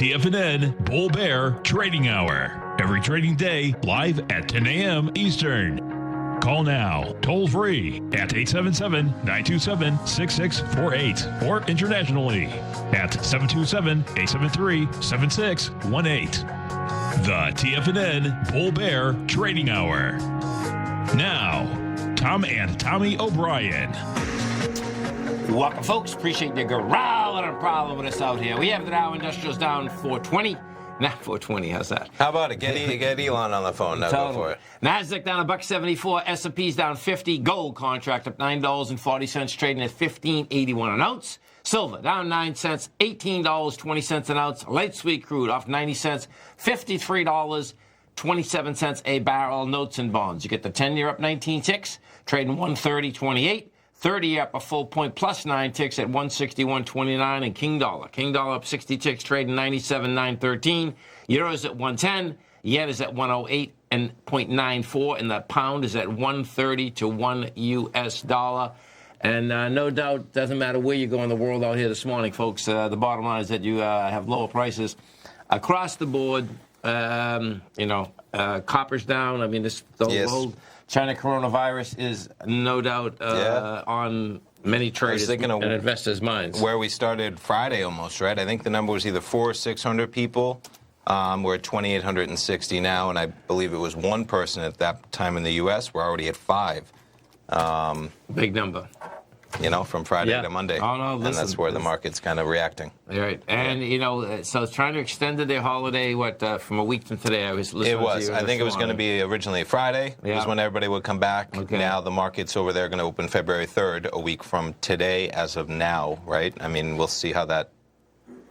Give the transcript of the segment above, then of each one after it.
TFNN Bull Bear Trading Hour. Every trading day, live at 10 a.m. Eastern. Call now, toll free at 877-927-6648 or internationally at 727-873-7618. The TFNN Bull Bear Trading Hour. Now, Tom and Tommy O'Brien. Welcome, folks. Appreciate you growling and prowling with us out here. We have the Dow Industrials down 420. Not 420, how's that? How about it? Get Elon on the phone. Now go for it. NASDAQ down $1.74. S&P's down 50. Gold contract up $9.40, trading at $15.81 an ounce. Silver down 9 cents, $18.20 an ounce. Light sweet crude off 90 cents, $53.27 a barrel. Notes and bonds. You get the 10-year up 19 ticks, trading 130.28. 30-year up a full point plus 9 ticks at 161.29. And King Dollar up 60 ticks, trading 97.913. Euros at 110. Yen is at 108.94, and the pound is at 130 to 1 U.S. dollar. And no doubt, doesn't matter where you go in the world out here this morning, folks. The bottom line is that you have lower prices across the board. Copper's down. I mean, the whole China coronavirus is no doubt on many traders and investors' minds. Where we started Friday almost, right? I think the number was either 400 or 600 people. We're at 2,860 now, and I believe it was one person at that time in the U.S. We're already at 5. Big number. From Friday to Monday. Oh, no, listen, and that's where the market's kind of reacting. Right. And, so it's trying to extend their holiday, from a week from today? I was listening to you. I think it was going to be originally Friday. Yeah. It was when everybody would come back. Okay. Now the market's over there going to open February 3rd, a week from today as of now, right? I mean, we'll see how that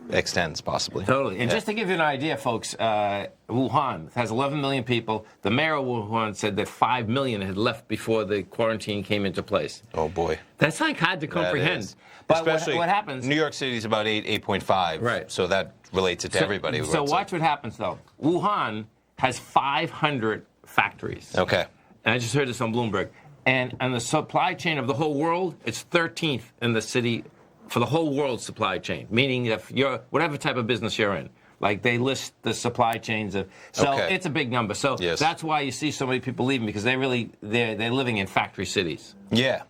extends, possibly. Totally. And just to give you an idea, folks, Wuhan has 11 million people. The mayor of Wuhan said that 5 million had left before the quarantine came into place. Oh, boy. That's hard to comprehend. But especially what happens? New York City is about 8.5. Right. So that relates it to everybody. So watch what happens, though. Wuhan has 500 factories. Okay. And I just heard this on Bloomberg. And on the supply chain of the whole world, it's 13th in the city for the whole world supply chain, meaning if you're whatever type of business you're in, like they list the supply chains of. So it's a big number. So that's why you see so many people leaving, because they're living in factory cities. Yeah.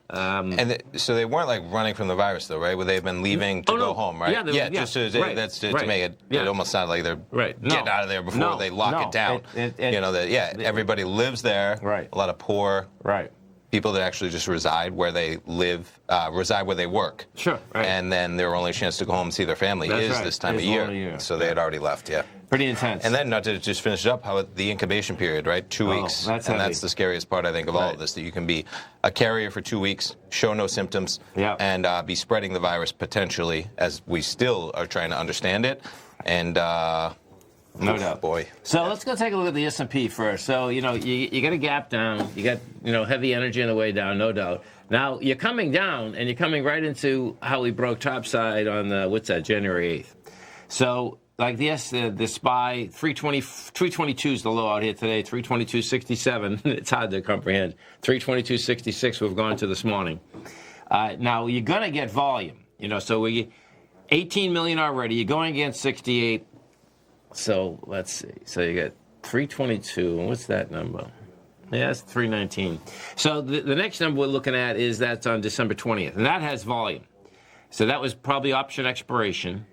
So they weren't like running from the virus though, right? Where they've been leaving to go home, right? Just to make it. It almost sounded like they're getting out of there before they lock it down. Everybody lives there. Right. A lot of poor. Right. People that actually just reside where they live, reside where they work. Sure. Right. And then their only chance to go home and see their family this time of year. So they had already left, Pretty intense. And then, not to just finish it up, how the incubation period, right? 2 weeks. That's the scariest part, I think, of all of this, that you can be a carrier for 2 weeks, show no symptoms, and be spreading the virus potentially, as we still are trying to understand it. And no doubt, boy. So let's go take a look at the S&P first. So you got a gap down. You got heavy energy on the way down, no doubt. Now you're coming down, and you're coming right into how we broke topside on January 8th. So like the SPY 322 is the low out here today. 322.67. It's hard to comprehend. 322.66 we've gone to this morning. Now you're gonna get volume. So we 18 million already. You're going against 68. So let's see. So you got 322. What's that number? Yeah, it's 319. So the next number we're looking at is that's on December 20th, and that has volume. So that was probably option expiration.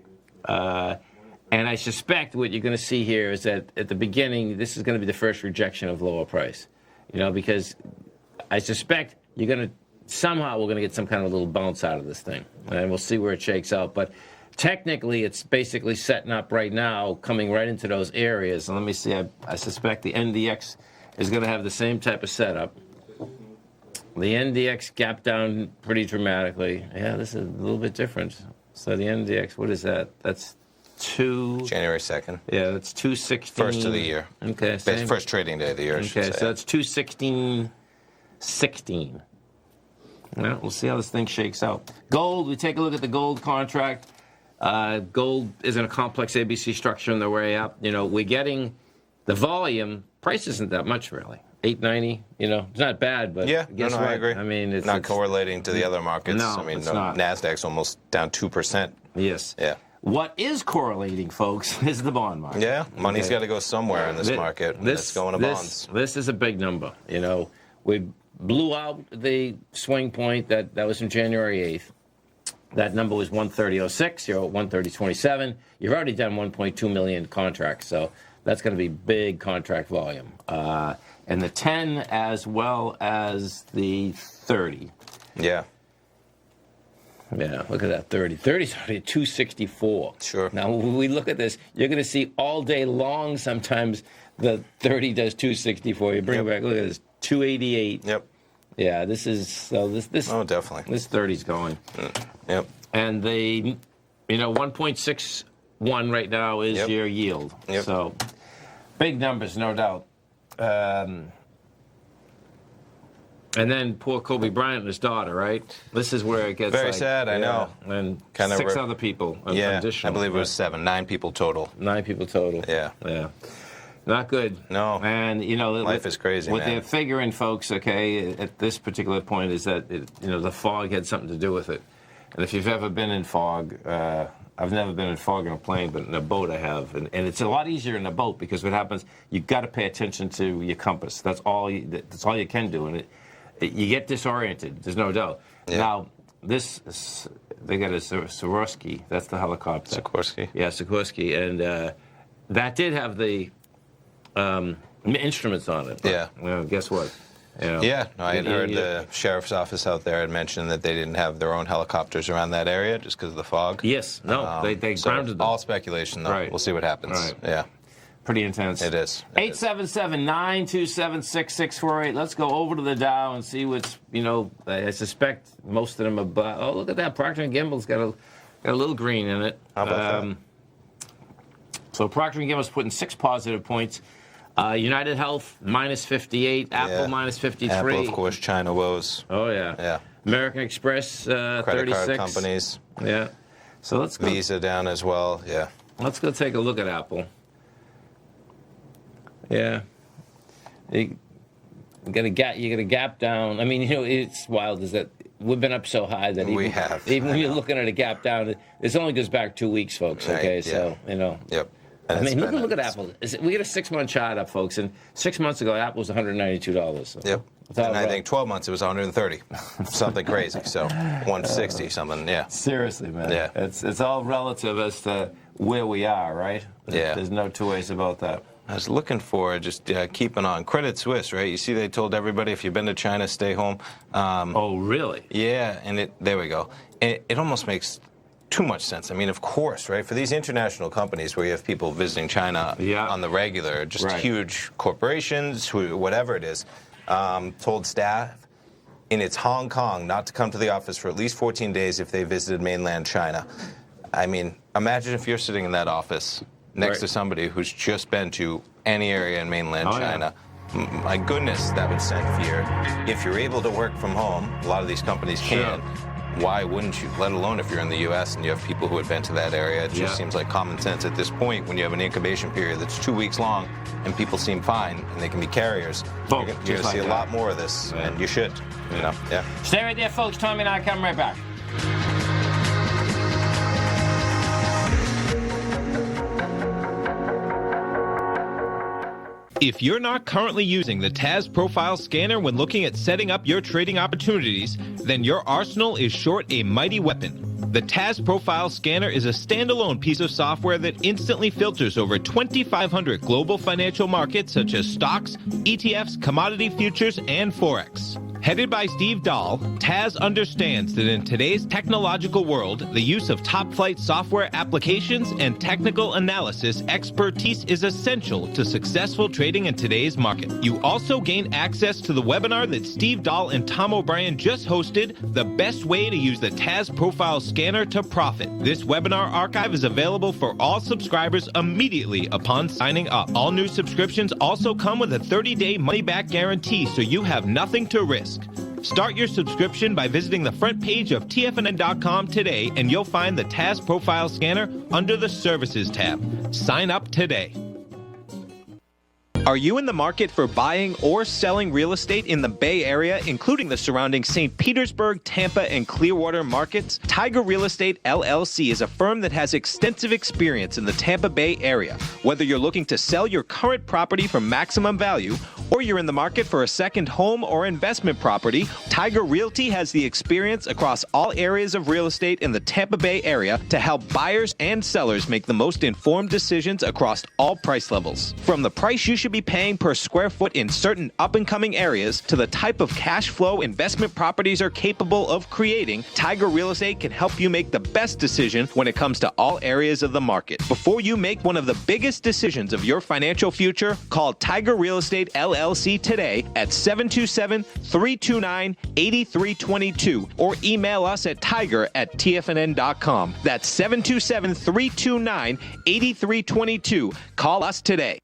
And I suspect what you're going to see here is that at the beginning, this is going to be the first rejection of lower price. Because I suspect we're going to get some kind of little bounce out of this thing, and we'll see where it shakes out. But technically, it's basically setting up right now, coming right into those areas. And let me see, I suspect the NDX is going to have the same type of setup. The NDX gapped down pretty dramatically. Yeah, this is a little bit different. So the NDX, what is that? That's January 2nd. Yeah, that's 216. First of the year. Okay. First trading day of the year, I should say. So that's 216.16. Well, we'll see how this thing shakes out. Gold, we take a look at the gold contract. Gold is in a complex ABC structure on the way up. We're getting the volume. Price isn't that much, really. 890, it's not bad, but guess what? I agree. I mean, it's not correlating to the other markets. No, it's not. NASDAQ's almost down 2%. Yes. Yeah. what is correlating, folks, is the bond market. Yeah, money's got to go somewhere in this market. It's going to bonds. This is a big number. You know, we blew out the swing point that was from January 8th. That number was 130.06. You're at 130.27. You've already done 1.2 million contracts, so that's going to be big contract volume. And the 10 as well as the 30. Yeah. Yeah, look at that 30. 30's already at 264. Sure. Now, when we look at this, you're going to see all day long sometimes the 30 does 264. You bring it back, look at this, 288. Yep. Yeah, this is, so this. Oh, definitely. This 30's going. Yep. And 1.61 right now is your yield. Yep. So, big numbers, no doubt. And then poor Kobe Bryant and his daughter, right? This is where it gets very sad, I know. And kind of 6 other people. I believe it was 7, 9 people total. 9 people total. Yeah. Yeah. Not good. No. And, life is crazy, what they're figuring, folks, okay, at this particular point is that, the fog had something to do with it. And if you've ever been in fog, I've never been in fog in a plane, but in a boat I have. And it's a lot easier in a boat because what happens, you've got to pay attention to your compass. That's all you can do. And you get disoriented, there's no doubt. Yeah. Now, they got a Sikorsky, that's the helicopter. Sikorsky. Yeah, Sikorsky. And that did have the instruments on it. But, guess what? I had heard the sheriff's office out there had mentioned that they didn't have their own helicopters around that area just because of the fog. Yes, no, they grounded them. All speculation, though. Right. We'll see what happens. Right. Yeah. Pretty intense. It is. 877-927-6648. Let's go over to the Dow and see what's, I suspect most of them are, oh, look at that. Procter & Gamble's got a little green in it. How about that? So Procter & Gamble's putting 6 positive points. United Health, minus 58. Apple, minus 53. Apple, of course, China woes. Oh, yeah. Yeah. American Express, credit 36. card companies. Yeah. So let's go. Visa down as well, yeah. Let's go take a look at Apple. Yeah. You got a gap down. I mean, it's wild is that we've been up so high that even when you're looking at a gap down, it only goes back 2 weeks, folks, okay? Right, So, Yep. I mean, look at Apple. We get a 6-month chart up, folks, and 6 months ago, Apple was $192. So. Yep. And I think 12 months it was 130, something crazy. So 160, something. Yeah. Seriously, man. Yeah. It's all relative as to where we are, right? Yeah. There's no two ways about that. I was looking for just keeping on Credit Suisse, right? You see, they told everybody if you've been to China, stay home. Oh, really? Yeah, and there we go. It almost makes too much sense. I mean, of course, right? For these international companies where you have people visiting China on the regular, just huge corporations, whatever it is, told staff in its Hong Kong not to come to the office for at least 14 days if they visited mainland China. I mean, imagine if you're sitting in that office next to somebody who's just been to any area in mainland China. Yeah. My goodness, that would send fear. If you're able to work from home, a lot of these companies can. Why wouldn't you? Let alone if you're in the U.S. and you have people who had been to that area. It just seems like common sense at this point when you have an incubation period that's 2 weeks long and people seem fine and they can be carriers. You're going to see a lot more of this, and you should. Stay right there, folks. Tommy and I come right back. If you're not currently using the TAS Profile Scanner when looking at setting up your trading opportunities, then your arsenal is short a mighty weapon. The TAS Profile Scanner is a standalone piece of software that instantly filters over 2,500 global financial markets such as stocks, ETFs, commodity futures, and Forex. Headed by Steve Dahl, TAS understands that in today's technological world, the use of top-flight software applications and technical analysis expertise is essential to successful trading in today's market. You also gain access to the webinar that Steve Dahl and Tom O'Brien just hosted, The Best Way to Use the TAS Profile Scanner to Profit. This webinar archive is available for all subscribers immediately upon signing up. All new subscriptions also come with a 30-day money-back guarantee, so you have nothing to risk. Start your subscription by visiting the front page of TFNN.com today, and you'll find the TAS Profile Scanner under the Services tab. Sign up today. Are you in the market for buying or selling real estate in the Bay Area, including the surrounding St. Petersburg, Tampa, and Clearwater markets? Tiger Real Estate LLC is a firm that has extensive experience in the Tampa Bay area. Whether you're looking to sell your current property for maximum value, or you're in the market for a second home or investment property, Tiger Realty has the experience across all areas of real estate in the Tampa Bay area to help buyers and sellers make the most informed decisions across all price levels. From the price you should be paying per square foot in certain up-and-coming areas to the type of cash flow investment properties are capable of creating, Tiger Real Estate can help you make the best decision when it comes to all areas of the market. Before you make one of the biggest decisions of your financial future, call Tiger Real Estate LLC today at 727-329-8322 or email us at tiger@tfnn.com. That's 727-329-8322. Call us today.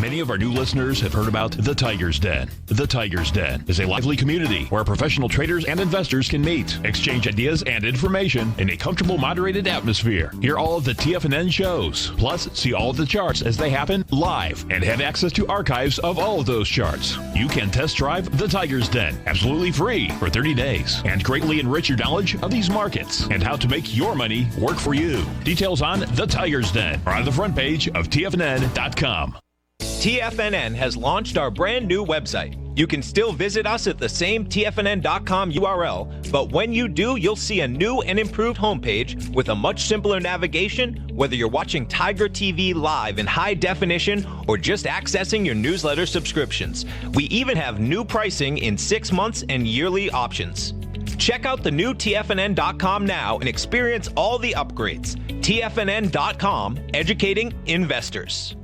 Many of our new listeners have heard about The Tiger's Den. The Tiger's Den is a lively community where professional traders and investors can meet, exchange ideas and information in a comfortable, moderated atmosphere. Hear all of the TFNN shows, plus see all of the charts as they happen live and have access to archives of all of those charts. You can test drive The Tiger's Den absolutely free for 30 days and greatly enrich your knowledge of these markets and how to make your money work for you. Details on The Tiger's Den are on the front page of TFNN.com. TFNN has launched our brand new website. You can still visit us at the same TFNN.com URL, but when you do, you'll see a new and improved homepage with a much simpler navigation, whether you're watching Tiger TV live in high definition or just accessing your newsletter subscriptions. We even have new pricing in 6 months and yearly options. Check out the new TFNN.com now and experience all the upgrades. TFNN.com, educating investors.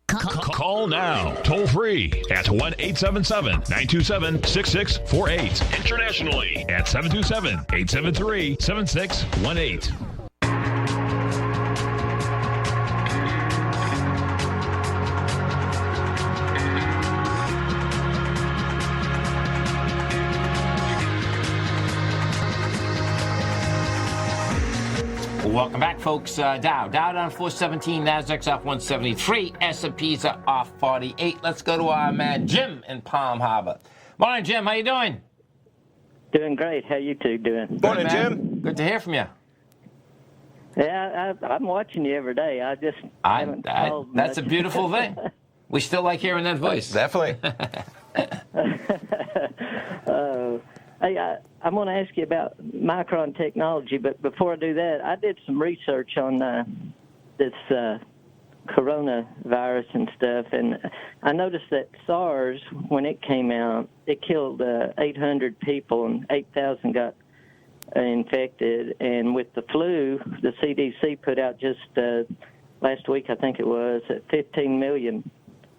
Call now, toll free at 1-877-927-6648. Internationally at 727-873-7618. Welcome back, folks. Dow down 417, Nasdaq's off 173, S&P's are off 48. Let's go to our man Jim in Palm Harbor. Morning, Jim. How you doing? Doing great. How you two doing? Morning, Jim. Good to hear from you. Yeah, I'm watching you every day. I just haven't called that's much. a beautiful thing. We still like hearing that voice. Definitely. Hey, I'm going to ask you about Micron technology, but before I do that, I did some research on this coronavirus and stuff, and I noticed that SARS, when it came out, it killed 800 people and 8,000 got infected. And with the flu, the CDC put out just last week, I think it was, that 15 million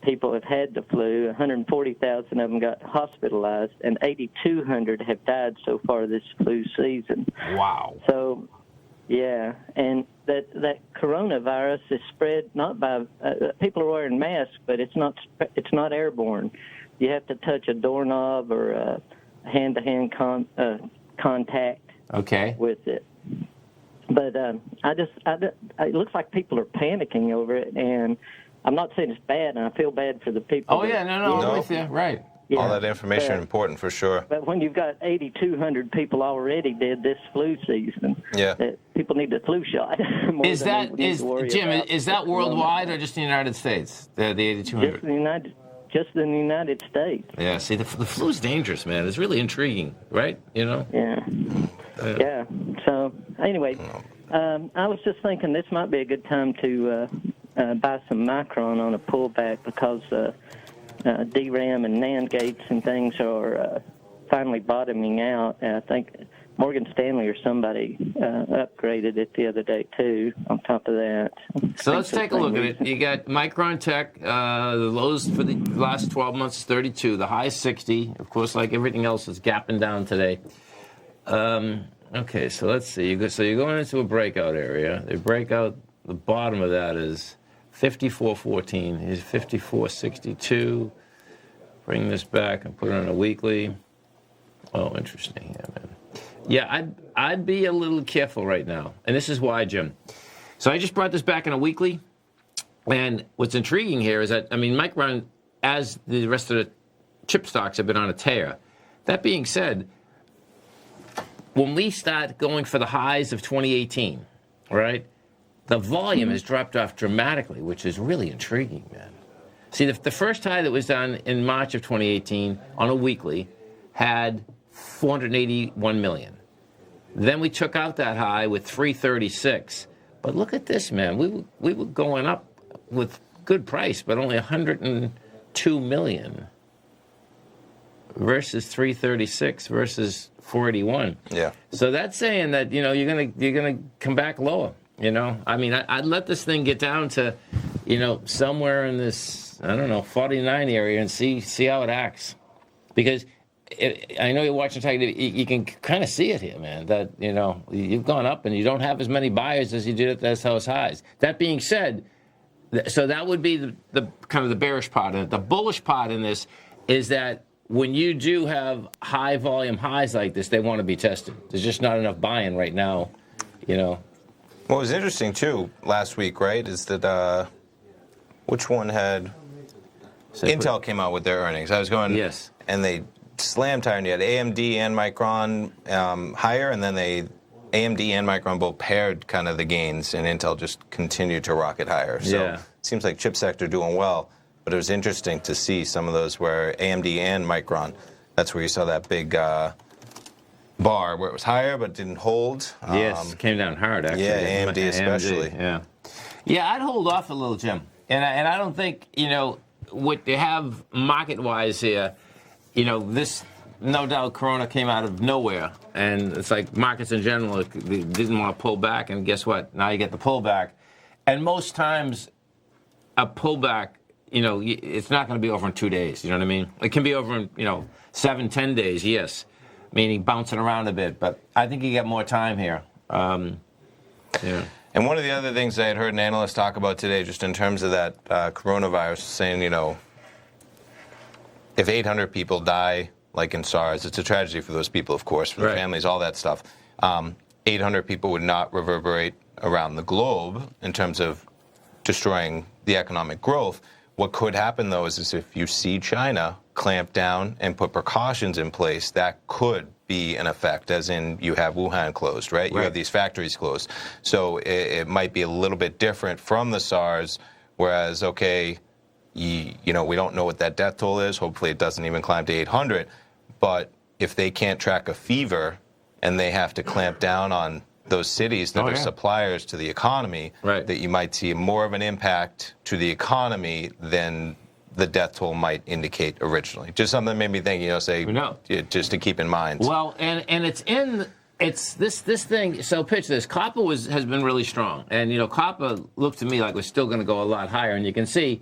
people have had the flu, 140,000 of them got hospitalized, and 8,200 have died so far this flu season. Wow. So, yeah, and that coronavirus is spread not by people are wearing masks, but it's not airborne. You have to touch a doorknob or hand-to-hand contact with it. But it looks like people are panicking over it, and I'm not saying it's bad, and I feel bad for the people. Oh, yeah, no, I'm with you. Right. Yeah, all that information is important for sure. But when you've got 8,200 people already dead this flu season, people need the flu shot. Is that worldwide or just in the United States? The 8,200. Just in the United States. Yeah. See, the flu's dangerous, man. It's really intriguing, right? You know. Yeah. Yeah. So anyway, I was just thinking this might be a good time to buy some Micron on a pullback because DRAM and NAND gates and things are finally bottoming out. And I think Morgan Stanley or somebody upgraded it the other day, too, on top of that. So let's take a look at it. You got Micron Tech, the lows for the last 12 months is 32, the high 60. Of course, like everything else, is gapping down today. Okay, so let's see. So you're going into a breakout area. The breakout, the bottom of that is 54.14. Here's 54.62. Bring this back and put it on a weekly. Oh, interesting. Yeah, man. Yeah, I'd be a little careful right now. And this is why, Jim. So I just brought this back in a weekly. And what's intriguing here is that, I mean, Micron, as the rest of the chip stocks have been on a tear. That being said, when we start going for the highs of 2018, right, the volume has dropped off dramatically, which is really intriguing, man. See, the first high that was done in March of 2018 on a weekly had 481 million. Then we took out that high with 336. But look at this, man. We were going up with good price, but only 102 million versus 336 versus 481. Yeah. So that's saying that, you know, you're gonna come back lower. You know, I mean, I'd let this thing get down to, you know, somewhere in this, I don't know, 49 area and see how it acts. Because I know you're watching Tiger, you can kind of see it here, man, that, you know, you've gone up and you don't have as many buyers as you did at those highs. That being said, so that would be the kind of the bearish part in it. The bullish part in this is that when you do have high volume highs like this, they want to be tested. There's just not enough buying right now, you know. What was interesting, too, last week, right, is that which one had... Intel came out with their earnings. I was going... Yes. And they slammed higher, and you had AMD and Micron higher, and then AMD and Micron both paired kind of the gains, and Intel just continued to rocket higher. So yeah. It seems like chip sector doing well, but it was interesting to see some of those where AMD and Micron, that's where you saw that big... bar where it was higher but didn't hold. Yes, came down hard, actually. Yeah, AMD especially. Yeah, I'd hold off a little, Jim. And I don't think, you know, what they have market-wise here, you know, this, no doubt Corona came out of nowhere. And it's like markets in general they didn't want to pull back, and guess what? Now you get the pullback. And most times, a pullback, you know, it's not going to be over in 2 days, you know what I mean? It can be over in, you know, 7-10 days, yes. Meaning bouncing around a bit, but I think you get more time here. Yeah. And one of the other things I had heard an analyst talk about today, just in terms of that coronavirus, saying, you know, if 800 people die, like in SARS, it's a tragedy for those people, of course, for their families, all that stuff. 800 people would not reverberate around the globe in terms of destroying the economic growth. What could happen, though, is if you see China clamp down and put precautions in place, that could be an effect, as in you have Wuhan closed, right? You have these factories closed. So it might be a little bit different from the SARS, whereas, okay, you know, we don't know what that death toll is. Hopefully it doesn't even climb to 800. But if they can't track a fever and they have to clamp down on those cities that are suppliers to the economy, that you might see more of an impact to the economy than the death toll might indicate originally. Just something that made me think, you know, just to keep in mind. Well, and it's this thing. So pitch this. Copper has been really strong, and you know, copper looked to me like we're still going to go a lot higher. And you can see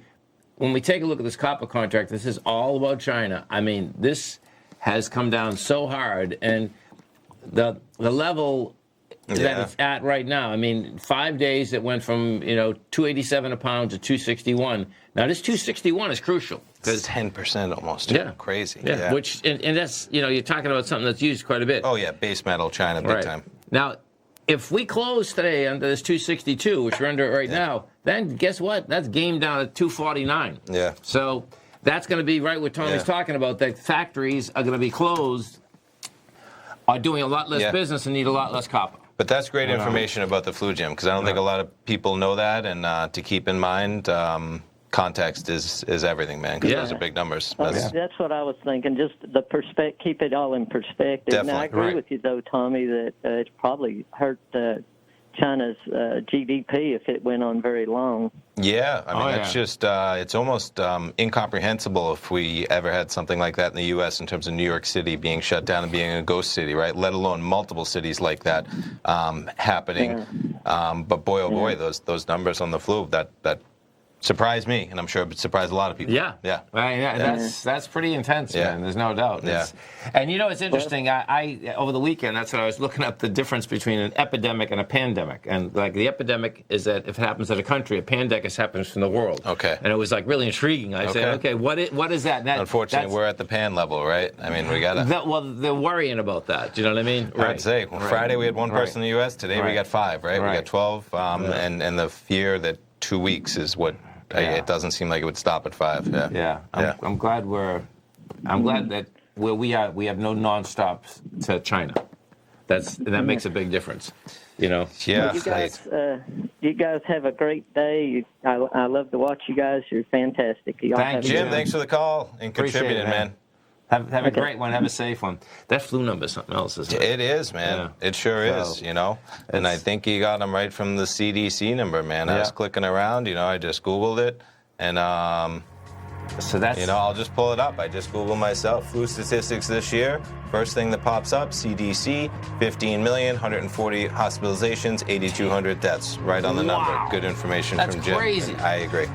when we take a look at this copper contract, this is all about China. I mean, this has come down so hard, and the level that it's at right now. I mean, 5 days it went from, you know, 287 a pound to 261. Now this 261 is crucial. It's 10% almost. Yeah, crazy. Yeah. Which and that's, you know, you're talking about something that's used quite a bit. Oh yeah, base metal China big time. Now, if we close today under this 262, which we're under right now, then guess what? That's game down at 249. Yeah. So that's going to be right what Tommy's talking about. That factories are going to be closed, are doing a lot less business and need a lot less copper. But that's great information about the flu, Jim, because I don't think a lot of people know that, and to keep in mind, context is everything, man, because those are big numbers. That's what I was thinking, just the keep it all in perspective. Definitely. Now, I agree with you, though, Tommy, that it's probably hurt China's GDP if it went on very long. Yeah, I mean, that's just, it's almost incomprehensible if we ever had something like that in the U.S. in terms of New York City being shut down and being a ghost city, right? Let alone multiple cities like that happening. But boy, oh boy, those numbers on the flu, that surprised me, and I'm sure it surprised a lot of people. Yeah. That's pretty intense, man. There's no doubt. And you know, it's interesting. I over the weekend, that's what I was looking up the difference between an epidemic and a pandemic. And like the epidemic is that if it happens in a country, a pandemic happens from the world. Okay. And it was like really intriguing. I said, okay, what is that? Unfortunately, we're at the pan level, right? I mean, we gotta. Well, they're worrying about that. Do you know what I mean? I'd say Friday we had one person in the U.S. Today we got 5, right? We got 12, and the fear that 2 weeks is what It doesn't seem like it would stop at 5. Yeah. I'm glad that where we are, we have no nonstops to China. That makes a big difference. Yeah. You guys have a great day. I love to watch you guys. You're fantastic. Thanks, Jim. Thanks for the call and contributing, man. Have a great one. Have a safe one. That flu number is something else, isn't it? It is, man. Yeah. It sure is, And I think you got them right from the CDC number, man. I was clicking around, I just Googled it. And, so that's... I'll just pull it up. I just Googled myself, flu statistics this year. First thing that pops up, CDC, 15 million, 140 hospitalizations, 8,200 deaths. Right on the number. Good information from Jim. That's crazy. I agree.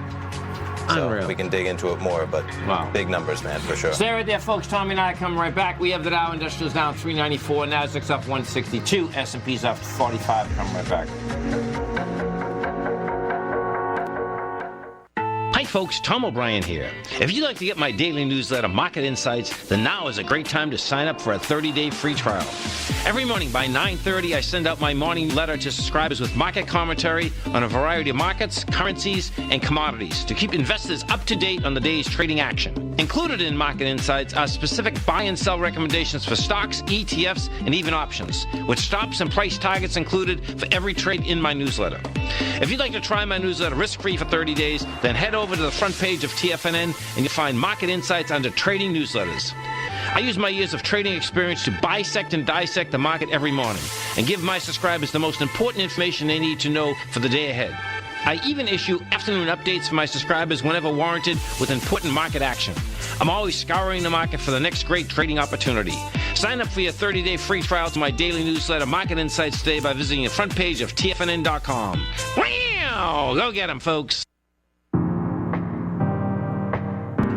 Unreal. So we can dig into it more, but big numbers, man, for sure. Stay right there, folks. Tommy and I come right back. We have the Dow Industrials down 394, Nasdaq's up 162, S&P's up 45. Come right back. Hi, folks. Tom O'Brien here. If you'd like to get my daily newsletter, Market Insights, then now is a great time to sign up for a 30-day free trial. Every morning by 9:30, I send out my morning letter to subscribers with market commentary on a variety of markets, currencies, and commodities to keep investors up to date on the day's trading action. Included in Market Insights are specific buy and sell recommendations for stocks, ETFs, and even options, with stops and price targets included for every trade in my newsletter. If you'd like to try my newsletter risk-free for 30 days, then head over to the front page of TFNN and you'll find Market Insights under Trading Newsletters. I use my years of trading experience to bisect and dissect the market every morning and give my subscribers the most important information they need to know for the day ahead. I even issue afternoon updates for my subscribers whenever warranted with important market action. I'm always scouring the market for the next great trading opportunity. Sign up for your 30-day free trial to my daily newsletter, Market Insights, today by visiting the front page of TFNN.com. Wow! Go get them, folks.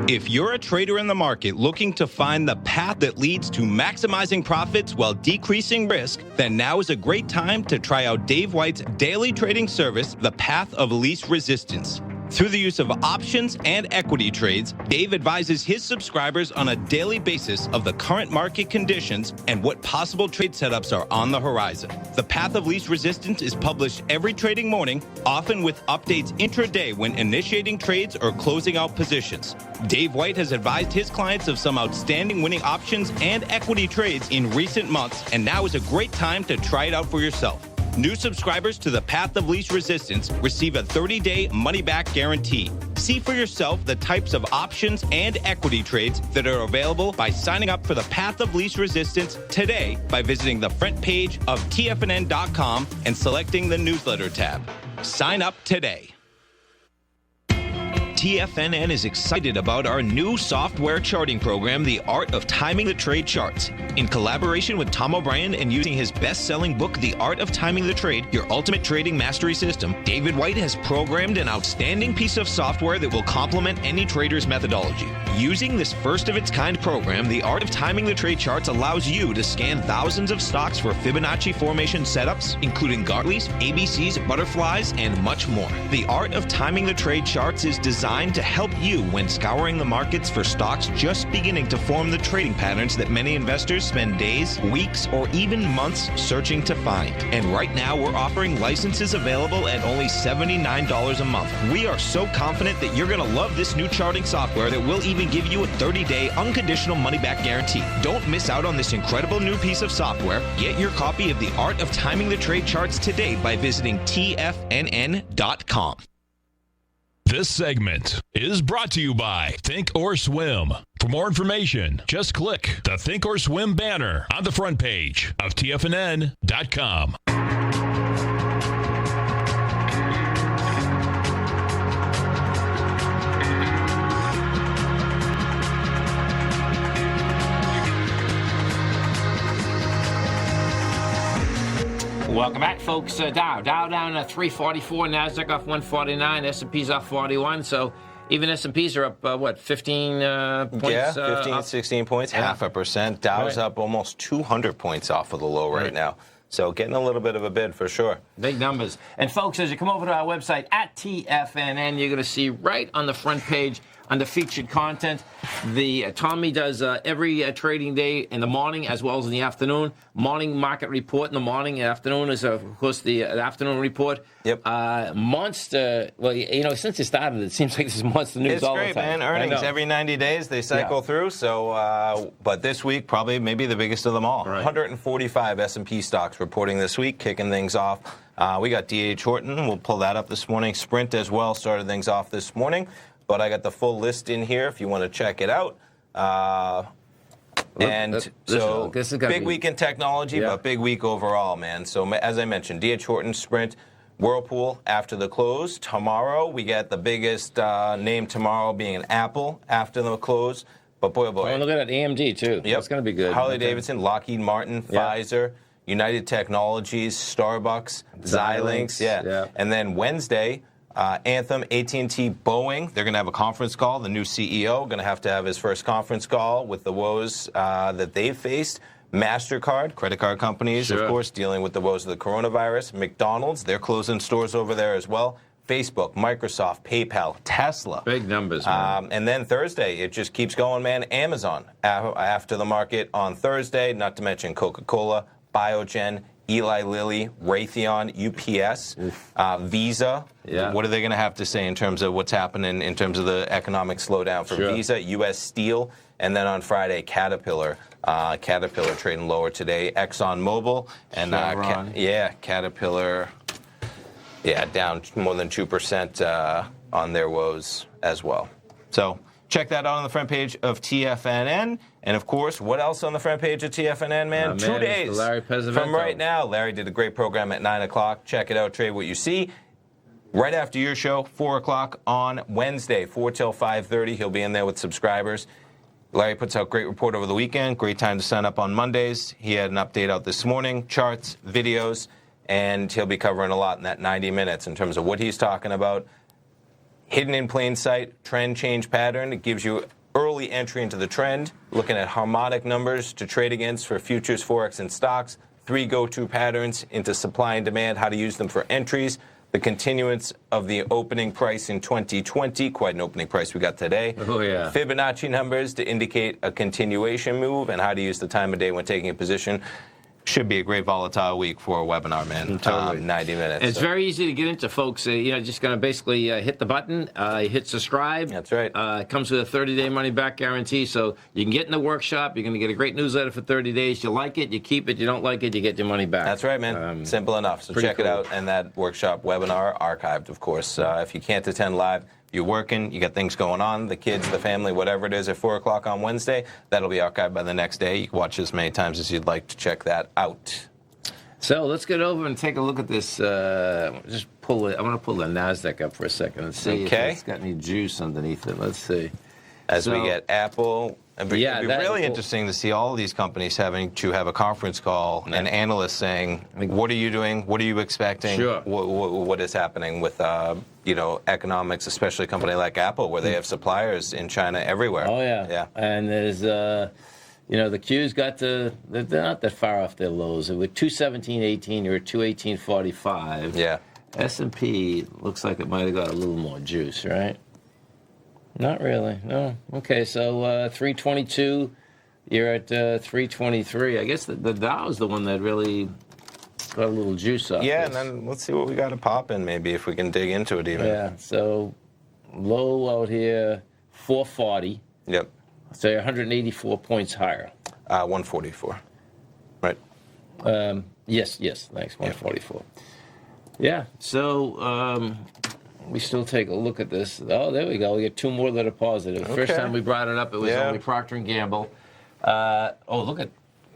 If you're a trader in the market looking to find the path that leads to maximizing profits while decreasing risk, then now is a great time to try out Dave White's daily trading service, The Path of Least Resistance. Through the use of options and equity trades, Dave advises his subscribers on a daily basis of the current market conditions and what possible trade setups are on the horizon. The Path of Least Resistance is published every trading morning, often with updates intraday when initiating trades or closing out positions. Dave White has advised his clients of some outstanding winning options and equity trades in recent months, and now is a great time to try it out for yourself. New subscribers to the Path of Least Resistance receive a 30-day money-back guarantee. See for yourself the types of options and equity trades that are available by signing up for the Path of Least Resistance today by visiting the front page of TFNN.com and selecting the newsletter tab. Sign up today. TFNN is excited about our new software charting program, The Art of Timing the Trade Charts. In collaboration with Tom O'Brien and using his best-selling book, The Art of Timing the Trade, Your Ultimate Trading Mastery System, David White has programmed an outstanding piece of software that will complement any trader's methodology. Using this first-of-its-kind program, The Art of Timing the Trade Charts allows you to scan thousands of stocks for Fibonacci formation setups, including Gartleys, ABCs, butterflies, and much more. The Art of Timing the Trade Charts is designed to help you when scouring the markets for stocks just beginning to form the trading patterns that many investors spend days, weeks, or even months searching to find. And right now, we're offering licenses available at only $79 a month. We are so confident that you're going to love this new charting software that will even give you a 30-day unconditional money-back guarantee. Don't miss out on this incredible new piece of software. Get your copy of The Art of Timing the Trade Charts today by visiting TFNN.com. This segment is brought to you by Think or Swim. For more information, just click the Think or Swim banner on the front page of TFNN.com. Welcome back, folks. Dow down at 344, Nasdaq off 149, S&P's off 41. So even S&P's are up, 15 points? Yeah, 15, 16 points, 0.5%. Dow's up almost 200 points off of the low right now. So getting a little bit of a bid for sure. Big numbers. And folks, as you come over to our website at TFNN, you're going to see right on the front page under featured content. The Tommy does every trading day in the morning as well as in the afternoon. Morning market report in the morning. Afternoon is, of course, the afternoon report. Yep. Monster. Well, since it started, it seems like this Monster news all the time. It's great, man. Earnings every 90 days they cycle through. So, but this week probably maybe the biggest of them all. Right. 145 S&P stocks reporting this week, kicking things off. We got D.H. Horton. We'll pull that up this morning. Sprint as well started things off this morning. But I got the full list in here if you want to check it out. Big week in technology, but big week overall, man. So as I mentioned, D.H. Horton, Sprint, Whirlpool after the close. Tomorrow, we get the biggest name tomorrow being an Apple after the close. But boy, oh boy. Oh, look at that, AMD, too. Yep. It's going to be good. Harley-Davidson, Lockheed Martin, Pfizer, United Technologies, Starbucks, Xilinx. And then Wednesday, Anthem, AT&T, Boeing. They're going to have a conference call. The new CEO going to have his first conference call with the woes that they've faced. MasterCard, credit card companies, of course, dealing with the woes of the coronavirus. McDonald's, they're closing stores over there as well. Facebook, Microsoft, PayPal, Tesla. Big numbers, man. And then Thursday, it just keeps going, man. Amazon, after the market on Thursday, not to mention Coca-Cola, Biogen, Eli Lilly, Raytheon, UPS, Visa. Yeah. What are they going to have to say in terms of what's happening in terms of the economic slowdown for Visa, U.S. Steel, and then on Friday, Caterpillar. Caterpillar trading lower today. ExxonMobil and Caterpillar. Yeah, down more than 2% on their woes as well. So check that out on the front page of TFNN. And, of course, what else on the front page of TFNN, man? 2 days from right now. Larry did a great program at 9 o'clock. Check it out, trade what you see. Right after your show, 4 o'clock on Wednesday, 4 till 5:30. He'll be in there with subscribers. Larry puts out great report over the weekend. Great time to sign up on Mondays. He had an update out this morning, charts, videos. And he'll be covering a lot in that 90 minutes in terms of what he's talking about. Hidden in plain sight, trend change pattern. It gives you early entry into the trend, looking at harmonic numbers to trade against for futures, forex, and stocks. 3 go-to patterns into supply and demand, how to use them for entries. The continuance of the opening price in 2020, quite an opening price we got today. Oh, yeah. Fibonacci numbers to indicate a continuation move and how to use the time of day when taking a position. Should be a great volatile week for a webinar, man. Totally. 90 minutes. It's very easy to get into, folks. Just going to basically hit the button, hit subscribe. That's right. It comes with a 30-day money-back guarantee, so you can get in the workshop. You're going to get a great newsletter for 30 days. You like it, you keep it. You don't like it, you get your money back. That's right, man. Simple enough. So check it out. And that workshop webinar archived, of course. If you can't attend live, you're working, you got things going on, the kids, the family, whatever it is, at 4 o'clock on Wednesday, that'll be archived by the next day. You can watch as many times as you'd like to check that out. So let's get over and take a look at this. I want to pull the NASDAQ up for a second and see if it's got any juice underneath it. Let's see. As we get Apple. It'd be really interesting to see all of these companies having to have a conference call and analysts saying, what are you doing? What are you expecting? Sure. What is happening with economics, especially a company like Apple, where they have suppliers in China everywhere. Oh, yeah. And there's, the Q's got they're not that far off their lows. With 217.18, you're at 218.45. Yeah. S&P looks like it might have got a little more juice, right? Not really, no. Okay, so 322, you're at 323. I guess the Dow is the one that really got a little juice off. Yeah, and then let's see what we got to pop in, maybe, if we can dig into it even. Yeah, so low out here, 440. Yep. So you're 184 points higher. 144. Right. Yes, thanks, 144. Yeah, so... we still take a look at this. Oh, there we go. We get 2 more that are positive. The first time we brought it up, it was only Procter & Gamble. Look at...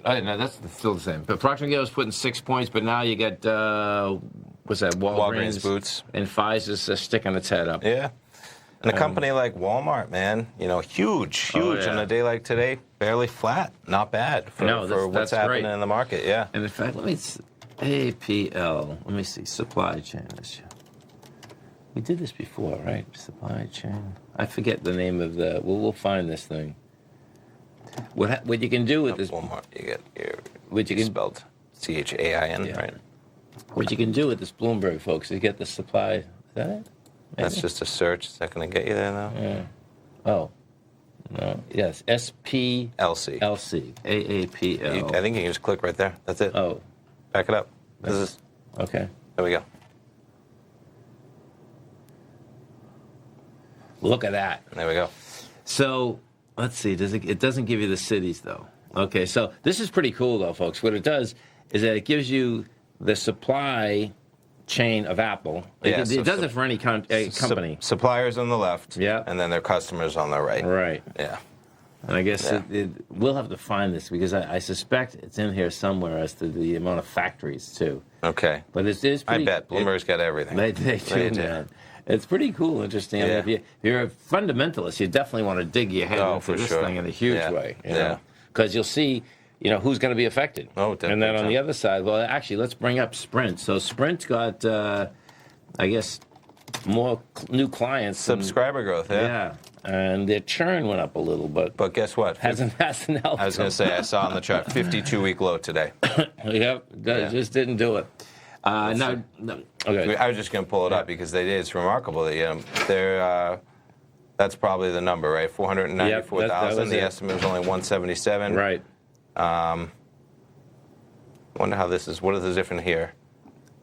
no, that's still the same. But Procter & Gamble's putting 6 points, but now you get, what's that, Walgreens Boots. And Pfizer's sticking its head up. Yeah. And a company like Walmart, man, huge on a day like today, barely flat. Not bad for what's happening in the market, yeah. And in fact, APL, let me see, supply chain issue. We did this before, right? Supply chain. I forget the name of the... We'll find this thing. What you can do with this... Walmart, you get spelled CHAIN, right? What you can do with this Bloomberg, folks, is get the supply... Is that it? Maybe? That's just a search. Is that going to get you there, though? Yeah. Oh. No. Yes. SPLC. LC. AAPL. I think you can just click right there. That's it. Oh. Back it up. Okay. There we go. Look at that. There we go. So, let's see. It doesn't give you the cities, though. Okay, so this is pretty cool, though, folks. What it does is that it gives you the supply chain of Apple. It does it for any company. Suppliers on the left, yeah, and then their customers on the right. Right. Yeah. And I guess we'll have to find this because I suspect it's in here somewhere as to the amount of factories, too. Okay. But it is pretty... I bet Bloomberg's got everything. They do, man. It's pretty cool, interesting. Yeah. I mean, if you're a fundamentalist, you definitely want to dig your head into this thing in a huge way. You know? Because you'll see, who's going to be affected. Oh, definitely. And then on the other side, well, actually, let's bring up Sprint. So Sprint got, I guess, more new clients. Subscriber growth, yeah. And their churn went up a little, but guess what? Hasn't helped. I was going to say, I saw on the chart, 52-week low today. Just didn't do it. Okay. I was just going to pull it up because it's remarkable that they're that's probably the number, right? 494,000. The estimate was only 177. Right. Wonder how this is. What is the difference here?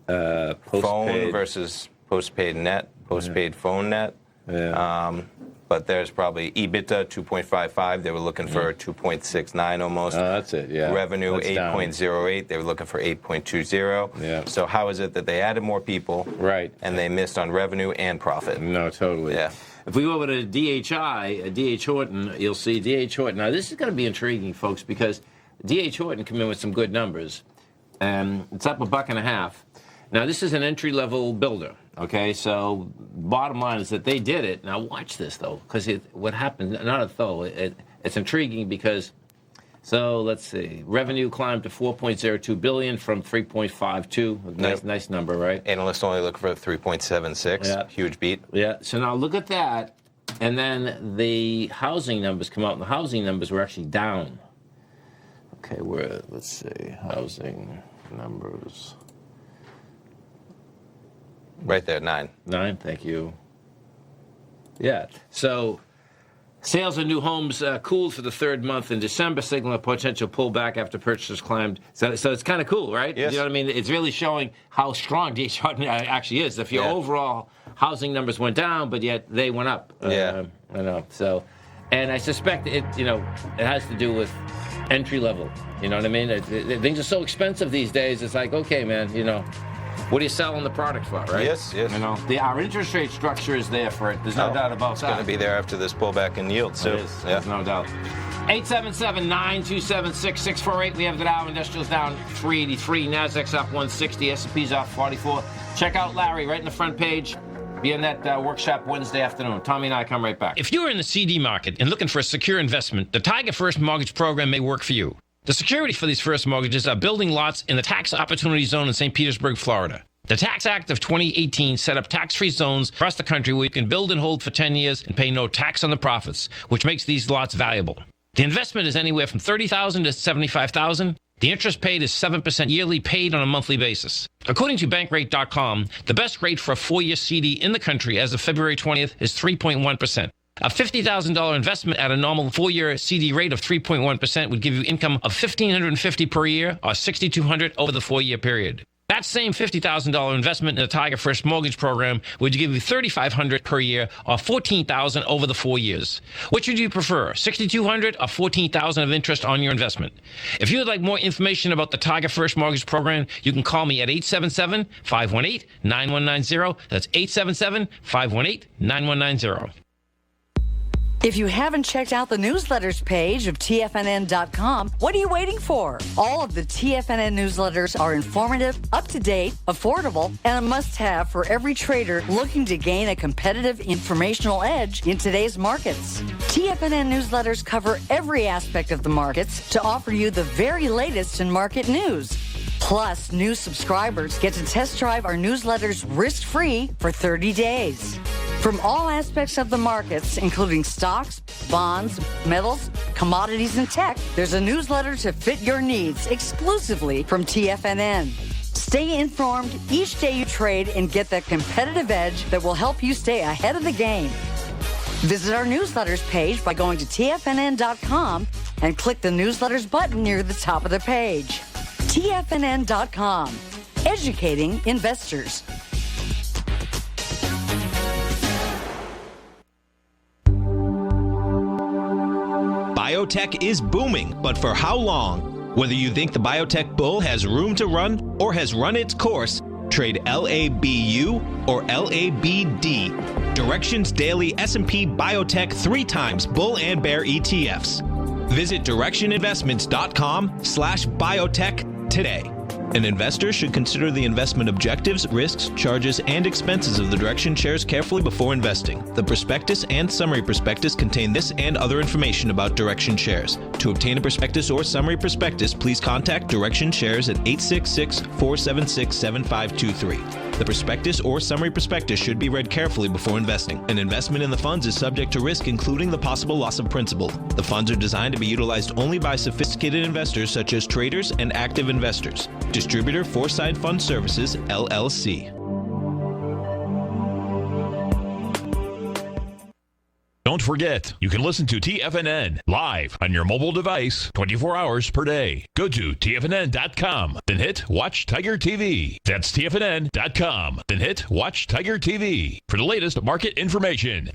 Phone versus postpaid net, postpaid phone net. Yeah. But there's probably EBITDA 2.55. They were looking for 2.69 almost. Oh, that's it. Yeah. Revenue 8.08. They were looking for 8.20. Yeah. So how is it that they added more people? Right. And they missed on revenue and profit? No, totally. Yeah. If we go over to DHI, D.H. Horton, you'll see D.H. Horton. Now, this is going to be intriguing, folks, because D.H. Horton come in with some good numbers. It's up $1.50. Now, this is an entry-level builder, okay? So bottom line is that they did it. Now, watch this, though, because what happened, it's intriguing because, so let's see, revenue climbed to $4.02 billion from $3.52. Nice number, right? Analysts only look for 3.76. Yeah. Huge beat. Yeah, so now look at that, and then the housing numbers come out, and the housing numbers were actually down. Okay, let's see, housing numbers. Right there, 9. 9, thank you. Yeah, so sales of new homes cooled for the third month in December, signaling a potential pullback after purchasers climbed. So it's kind of cool, right? Yes. You know what I mean? It's really showing how strong D.H. Horton actually is. If your overall housing numbers went down, but yet they went up. Yeah. I know. So, and I suspect it has to do with entry level. You know what I mean? Things are so expensive these days. It's like, okay, man, what are you selling the product for, right? Yes. Our interest rate structure is there for it. There's no doubt about that. It's going to be there after this pullback in yield. So, it is. There's no doubt. 877-927-6648. We have the Dow Industrials down 383. Nasdaq's up 160. S&P's up 44. Check out Larry right in the front page. Be in that workshop Wednesday afternoon. Tommy and I come right back. If you're in the CD market and looking for a secure investment, the Tiger First Mortgage Program may work for you. The security for these first mortgages are building lots in the tax opportunity zone in St. Petersburg, Florida. The Tax Act of 2018 set up tax-free zones across the country where you can build and hold for 10 years and pay no tax on the profits, which makes these lots valuable. The investment is anywhere from $30,000 to $75,000. The interest paid is 7% yearly, paid on a monthly basis. According to Bankrate.com, the best rate for a 4-year CD in the country as of February 20th is 3.1%. A $50,000 investment at a normal 4-year CD rate of 3.1% would give you income of $1,550 per year or $6,200 over the 4-year period. That same $50,000 investment in the Tiger First Mortgage Program would give you $3,500 per year or $14,000 over the 4 years. Which would you prefer, $6,200 or $14,000 of interest on your investment? If you would like more information about the Tiger First Mortgage Program, you can call me at 877-518-9190. That's 877-518-9190. If you haven't checked out the newsletters page of TFNN.com, what are you waiting for? All of the TFNN newsletters are informative, up-to-date, affordable, and a must-have for every trader looking to gain a competitive informational edge in today's markets. TFNN newsletters cover every aspect of the markets to offer you the very latest in market news. Plus, new subscribers get to test drive our newsletters risk-free for 30 days. From all aspects of the markets, including stocks, bonds, metals, commodities, and tech, there's a newsletter to fit your needs exclusively from TFNN. Stay informed each day you trade and get that competitive edge that will help you stay ahead of the game. Visit our newsletters page by going to TFNN.com and click the newsletters button near the top of the page. TFNN.com, educating investors. Biotech is booming, but for how long? Whether you think the biotech bull has room to run or has run its course, trade LABU or LABD. Direction's daily S&P Biotech 3 times bull and bear ETFs. Visit directioninvestments.com/biotech today. An investor should consider the investment objectives, risks, charges, and expenses of the Direction shares carefully before investing. The prospectus and summary prospectus contain this and other information about Direction shares. To obtain a prospectus or summary prospectus, please contact Direction shares at 866-476-7523. The prospectus or summary prospectus should be read carefully before investing. An investment in the funds is subject to risk, including the possible loss of principal. The funds are designed to be utilized only by sophisticated investors such as traders and active investors. Distributor Foreside Fund Services, LLC. Don't forget, you can listen to TFNN live on your mobile device 24 hours per day. Go to TFNN.com, then hit Watch Tiger TV. That's TFNN.com, then hit Watch Tiger TV for the latest market information.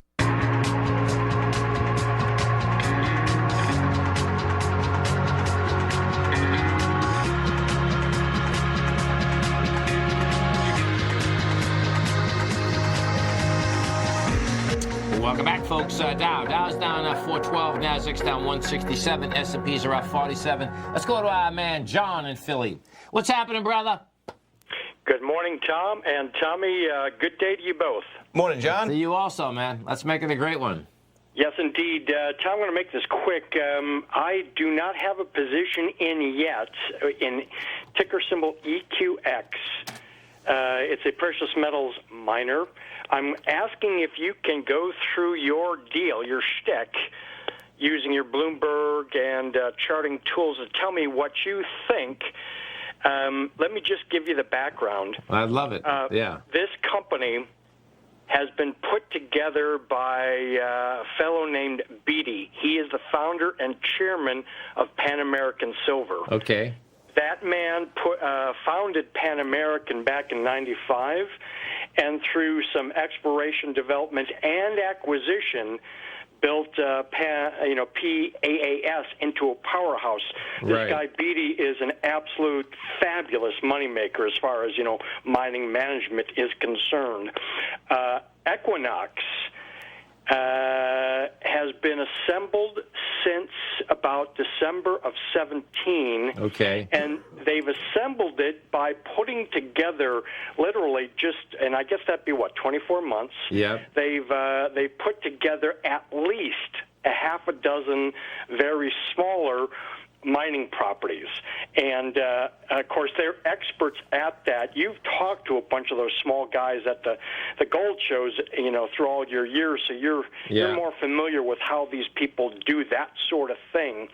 Welcome back, folks. Dow's down 412, Nasdaq's down 167, S&Ps are up 47. Let's go to our man John in Philly. What's happening, brother? Good morning, Tom and Tommy. Good day to you both. Morning, John. To you also, man. Let's make it a great one. Yes, indeed. Tom, I'm going to make this quick. I do not have a position in yet in ticker symbol EQX. It's a precious metals miner. I'm asking if you can go through your deal, your shtick, using your Bloomberg and charting tools to tell me what you think. Let me just give you the background. I love it. Yeah. This company has been put together by a fellow named Beatty. He is the founder and chairman of Pan American Silver. Okay. That man founded Pan American back in '95, and through some exploration, development, and acquisition, built PAAS into a powerhouse. This guy Beatty is an absolute fabulous moneymaker as far as mining management is concerned. Equinox has been assembled since about December of 17. Okay. And they've assembled it by putting together literally and I guess that'd be 24 months. Yeah. They've put together at least a half a dozen very smaller mining properties. And, of course, they're experts at that. You've talked to a bunch of those small guys at the gold shows, through all your years, so you're more familiar with how these people do that sort of thing.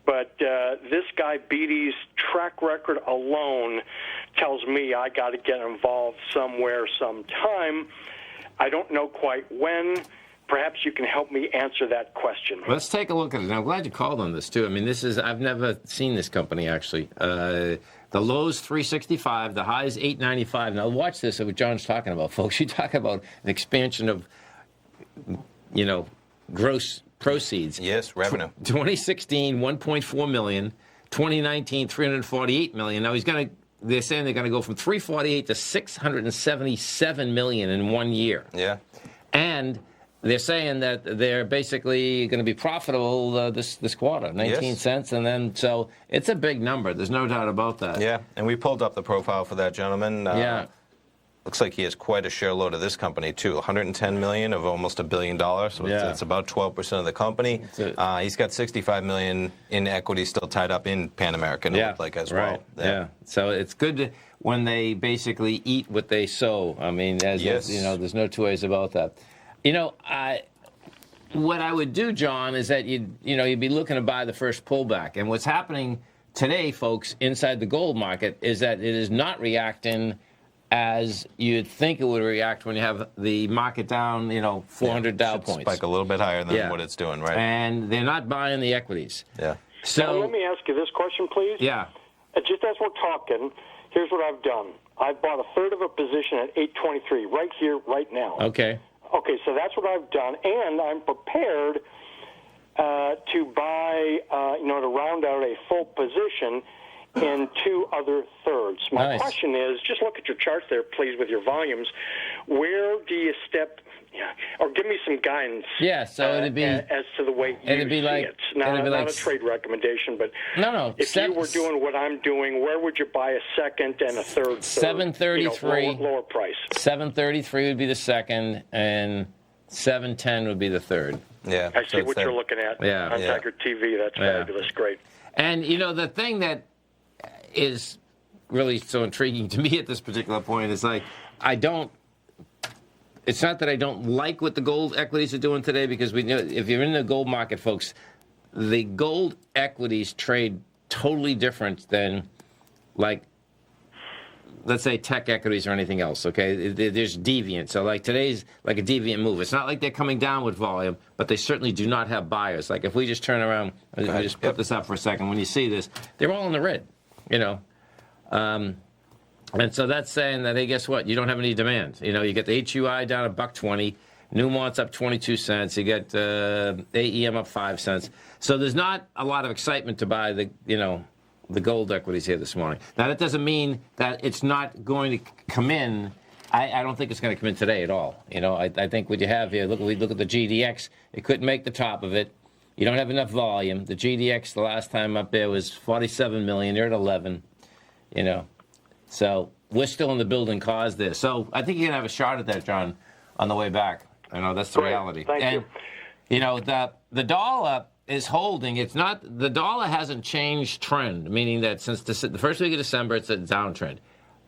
But this guy Beatty's track record alone tells me I got to get involved somewhere, sometime. I don't know quite when. Perhaps you can help me answer that question. Let's take a look at it. I'm glad you called on this, too. I mean, I've never seen this company, actually. The low's 365, the high's 895. Now, watch this, what John's talking about, folks. You talk about an expansion of, gross proceeds. Yes, revenue. 2016, 1.4 million. 2019, 348 million. Now, they're saying they're going to go from 348 to 677 million in 1 year. Yeah. And they're saying that they're basically going to be profitable this quarter, 19 cents, and then so it's a big number. There's no doubt about that. Yeah, and we pulled up the profile for that gentleman. Looks like he has quite a share load of this company too. 110 million of almost $1 billion. So it's about 12% of the company. He's got 65 million in equity still tied up in Pan American. As well. Yeah. So it's good when they basically eat what they sow. I mean, there's no two ways about that. What I would do, John, is that you'd be looking to buy the first pullback. And what's happening today, folks, inside the gold market is that it is not reacting as you'd think it would react when you have the market down, 400 Dow points. Spike a little bit higher than what it's doing, right? And they're not buying the equities. Yeah. So now, let me ask you this question, please. Yeah. Just as we're talking, here's what I've done. I've bought a third of a position at 823 right here, right now. Okay. Okay, so that's what I've done, and I'm prepared to buy, to round out a full position in 2 other thirds. My question is, just look at your charts there, please, with your volumes. Where do you step, or give me some guidance? Yeah, so it'd be as to the way you see it. Not a trade recommendation, but if you were doing what I'm doing, where would you buy a second and a third? 733. Lower price. 733 would be the second, and 710 would be the third. Yeah, I see what you're looking at on Tiger TV. That's fabulous. Great. And, the thing that is really so intriguing to me at this particular point is it's not that I don't like what the gold equities are doing today, because we know if you're in the gold market, folks, the gold equities trade totally different than, like, let's say tech equities or anything else, okay? There's deviant. So, like, today's like a deviant move. It's not like they're coming down with volume, but they certainly do not have buyers. Like, if we just turn around, I just put this up for a second. When you see this, they're all in the red, and so that's saying that, hey, guess what? You don't have any demand. You get the HUI down $1.20, Newmont's up 22 cents. You get AEM up 5 cents. So there's not a lot of excitement to buy the gold equities here this morning. Now, that doesn't mean that it's not going to come in. I don't think it's going to come in today at all. I think what you have here, we look at the GDX. It couldn't make the top of it. You don't have enough volume. The GDX the last time up there was 47 million. You're at 11. So we're still in the building cause there. So I think you're going to have a shot at that, John, on the way back. That's the reality. Thank you. The dollar is holding. It's not, the dollar hasn't changed trend, meaning that since the first week of December, it's a downtrend.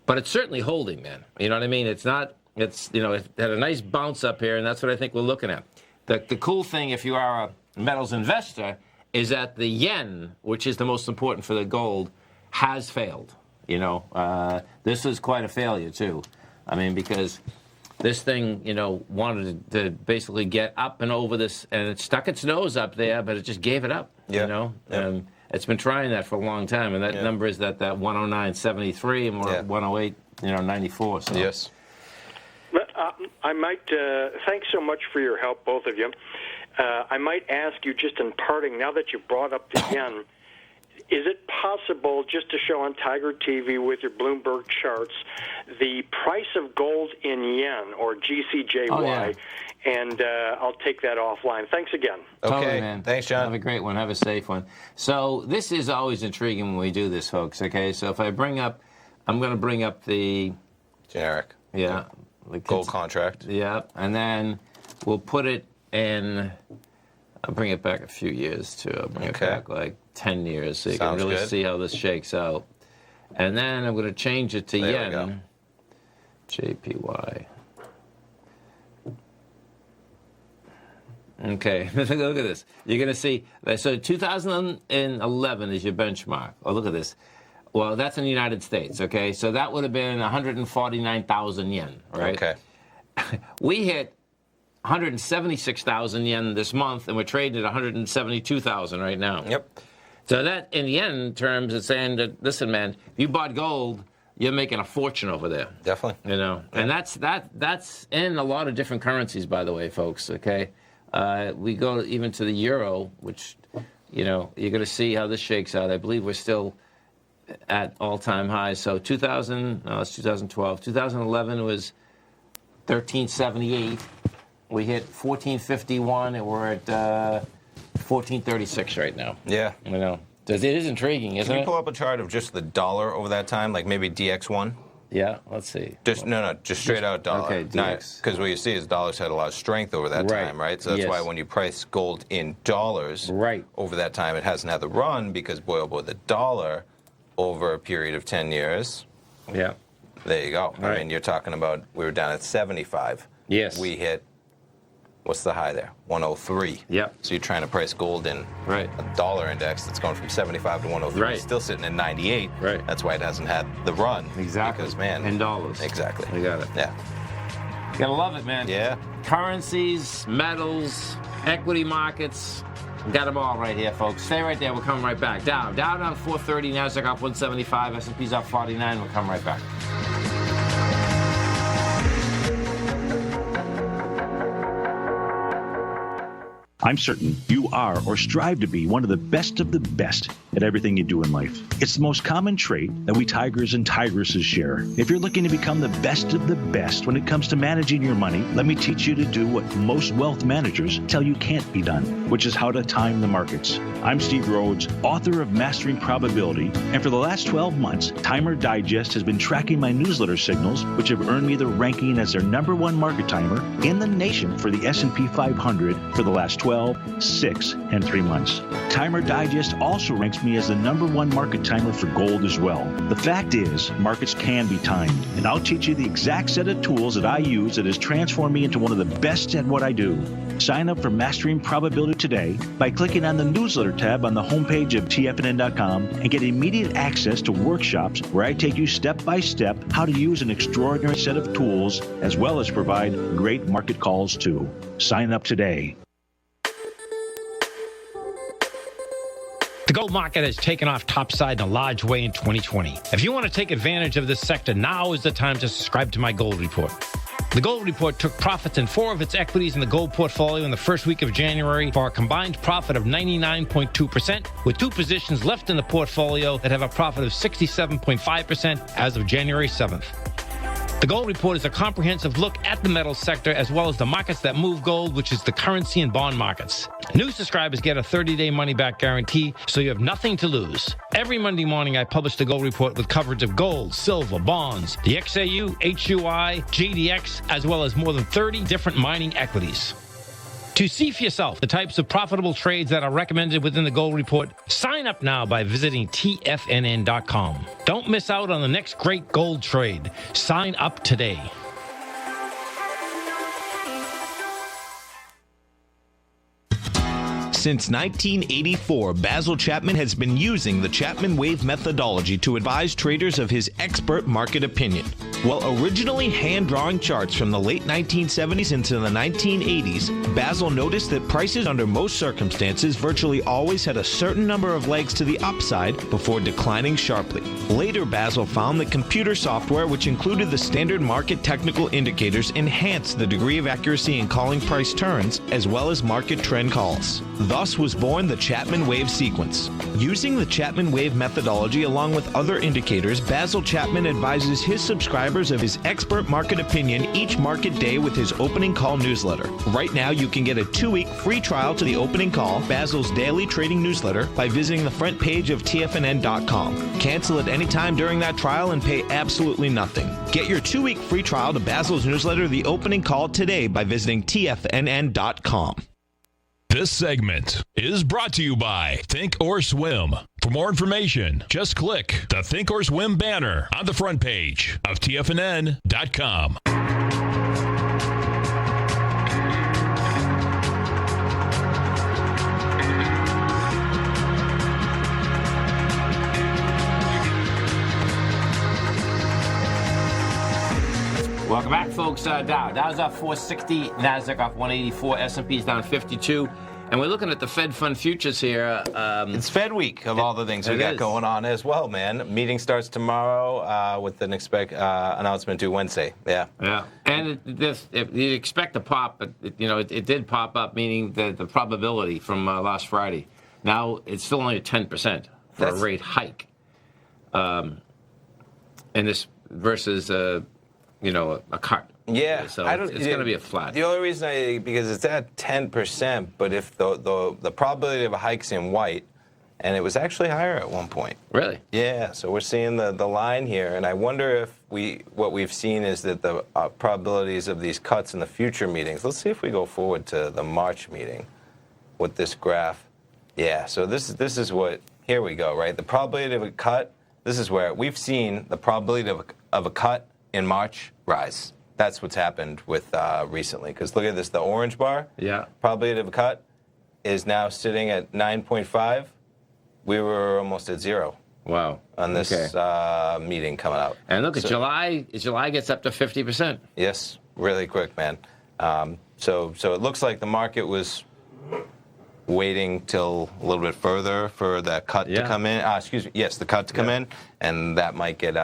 But it's certainly holding, man. You know what I mean? It's not, it had a nice bounce up here, and that's what I think we're looking at. The cool thing, if you are a metals investor, is that the yen, which is the most important for the gold, has failed. This is quite a failure, too. I mean, because this thing, wanted to basically get up and over this, and it stuck its nose up there, but it just gave it up, It's been trying that for a long time, and that number is that 109.73, and we're at 108, 94. So. Yes. I might, thanks so much for your help, both of you. I might ask you just in parting, now that you brought up the yen, is it possible just to show on Tiger TV with your Bloomberg charts the price of gold in yen, or GCJY? Oh, yeah. And I'll take that offline. Thanks again. Okay, totally, man. Thanks, John. Have a great one. Have a safe one. So this is always intriguing when we do this, folks, okay? So if I'm going to bring up the... generic. Yeah. The gold contract. Yeah, and then we'll put it in... I'll bring it back a few years, too. I'll bring it back like 10 years so you can really see how this shakes out. And then I'm going to change it to yen. JPY. Okay, look at this. You're going to see, so 2011 is your benchmark. Oh, look at this. Well, that's in the United States, okay? So that would have been 149,000 yen, right? Okay. We hit 176,000 yen this month, and we're trading at 172,000 right now. Yep. So that, in yen terms, is saying that, listen, man, if you bought gold, you're making a fortune over there. Definitely. And that's in a lot of different currencies, by the way, folks, okay? We go even to the euro, which, you're going to see how this shakes out. I believe we're still at all-time highs. So it's 2012. 2011 was 1378. We hit 1451, and we're at 1436 right now. Yeah. It is intriguing, isn't it? Can you pull up a chart of just the dollar over that time, like maybe DX1? Yeah, let's see. Just straight out dollar. Okay, DX. Because what you see is dollars had a lot of strength over that time, right? So that's why when you price gold in dollars over that time, it hasn't had the run, because boy, oh boy, the dollar over a period of 10 years. Yeah. There you go. I mean, you're talking about, we were down at 75. Yes. We hit What's the high there? 103. Yep. So you're trying to price gold in a dollar index that's going from 75 to 103. Right. It's still sitting at 98. Right. That's why it hasn't had the run. Exactly. Because, man. In dollars. Exactly. You got it. Yeah. You gotta love it, man. Yeah. Currencies, metals, equity markets. We got them all right here, folks. Stay right there. We're coming right back. Dow down 430. Nasdaq up 175. S&P's up 49. We'll come right back. I'm certain you are or strive to be one of the best at everything you do in life. It's the most common trait that we tigers and tigresses share. If you're looking to become the best of the best when it comes to managing your money, let me teach you to do what most wealth managers tell you can't be done, which is how to time the markets. I'm Steve Rhodes, author of Mastering Probability, and for the last 12 months, Timer Digest has been tracking my newsletter signals, which have earned me the ranking as their #1 market timer in the nation for the S&P 500 for the last 12, 6, and 3 months. Timer Digest also ranks me as the #1 market timer for gold as well. The fact is, markets can be timed, and I'll teach you the exact set of tools that I use that has transformed me into one of the best at what I do. Sign up for Mastering Probability today by clicking on the newsletter tab on the homepage of TFNN.com and get immediate access to workshops where I take you step by step how to use an extraordinary set of tools as well as provide great market calls too. Sign up today. The gold market has taken off topside in a large way in 2020. If you want to take advantage of this sector, now is the time to subscribe to my gold report. The gold report took profits in 4 of its equities in the gold portfolio in the first week of January for a combined profit of 99.2%, with 2 positions left in the portfolio that have a profit of 67.5% as of January 7th. The gold report is a comprehensive look at the metals sector as well as the markets that move gold, which is the currency and bond markets. New subscribers get a 30-day money-back guarantee, so you have nothing to lose. Every Monday morning, I publish the gold report with coverage of gold, silver, bonds, the XAU, HUI, GDX, as well as more than 30 different mining equities. To see for yourself the types of profitable trades that are recommended within the gold report, sign up now by visiting TFNN.com. Don't miss out on the next great gold trade. Sign up today. Since 1984, Basil Chapman has been using the Chapman Wave methodology to advise traders of his expert market opinion. While originally hand-drawing charts from the late 1970s into the 1980s, Basil noticed that prices under most circumstances virtually always had a certain number of legs to the upside before declining sharply. Later, Basil found that computer software, which included the standard market technical indicators, enhanced the degree of accuracy in calling price turns as well as market trend calls. Thus was born the Chapman Wave sequence. Using the Chapman Wave methodology along with other indicators, Basil Chapman advises his subscribers of his expert market opinion each market day with his opening call newsletter. Right now, you can get a 2-week free trial to the opening call, Basil's daily trading newsletter, by visiting the front page of TFNN.com. Cancel at any time during that trial and pay absolutely nothing. Get your 2-week free trial to Basil's newsletter, The Opening Call, today by visiting TFNN.com. This segment is brought to you by Think or Swim. For more information, just click the Think or Swim banner on the front page of TFNN.com. Welcome back, folks. Dow's up 460, Nasdaq off 184, S&P's down 52. And we're looking at the Fed Fund futures here. It's Fed week of all the things we got going on as well, man. Meeting starts tomorrow with an announcement due Wednesday. Yeah. Yeah. And you expect a pop, but it did pop up, meaning the probability from last Friday. Now it's still only at 10% for a rate hike. And this versus a cut. Yeah, so it's going to be a flat. The only reason because it's at 10%, but if the probability of a hike's in white, and it was actually higher at one point. Really? Yeah. So we're seeing the line here, and I wonder if what we've seen is that the probabilities of these cuts in the future meetings. Let's see if we go forward to the March meeting with this graph. Yeah. So this is what. Here we go. Right. The probability of a cut. This is where we've seen the probability of a cut in March rise. that's what's happened with recently. Because look at this, the orange bar, probability of a cut is now sitting at 9.5. We were almost at 0. Wow. On this meeting coming out. And look at July gets up to 50%. Yes, really quick, man. So it looks like the market was waiting till a little bit further for that cut to come in. The cut to come in, and that might get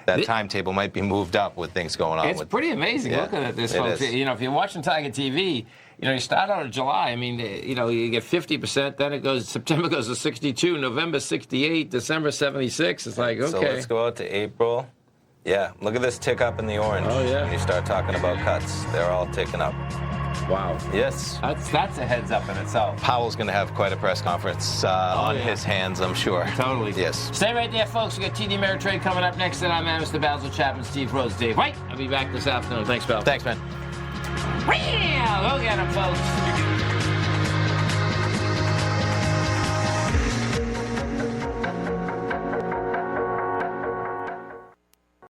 that timetable might be moved up with things going on. It's pretty amazing looking at this, folks. You know, if you're watching Tiger TV, you know, you start out in July. I mean, you know, you get 50%, then it goes, September goes to 62, November 68, December 76. It's like, okay. So let's go out to April. Yeah, look at this tick up in the orange. Oh, yeah. When you start talking about cuts, they're all ticking up. Wow. Yes. That's a heads up in itself. Powell's going to have quite a press conference on his hands, I'm sure. Totally. Yes. Stay right there, folks. We got TD Ameritrade coming up next. And I'm Mr. Basil Chapman, Steve Rhodes, Dave White. I'll be back this afternoon. Thanks, Bill. Thanks, man. Go get him, folks.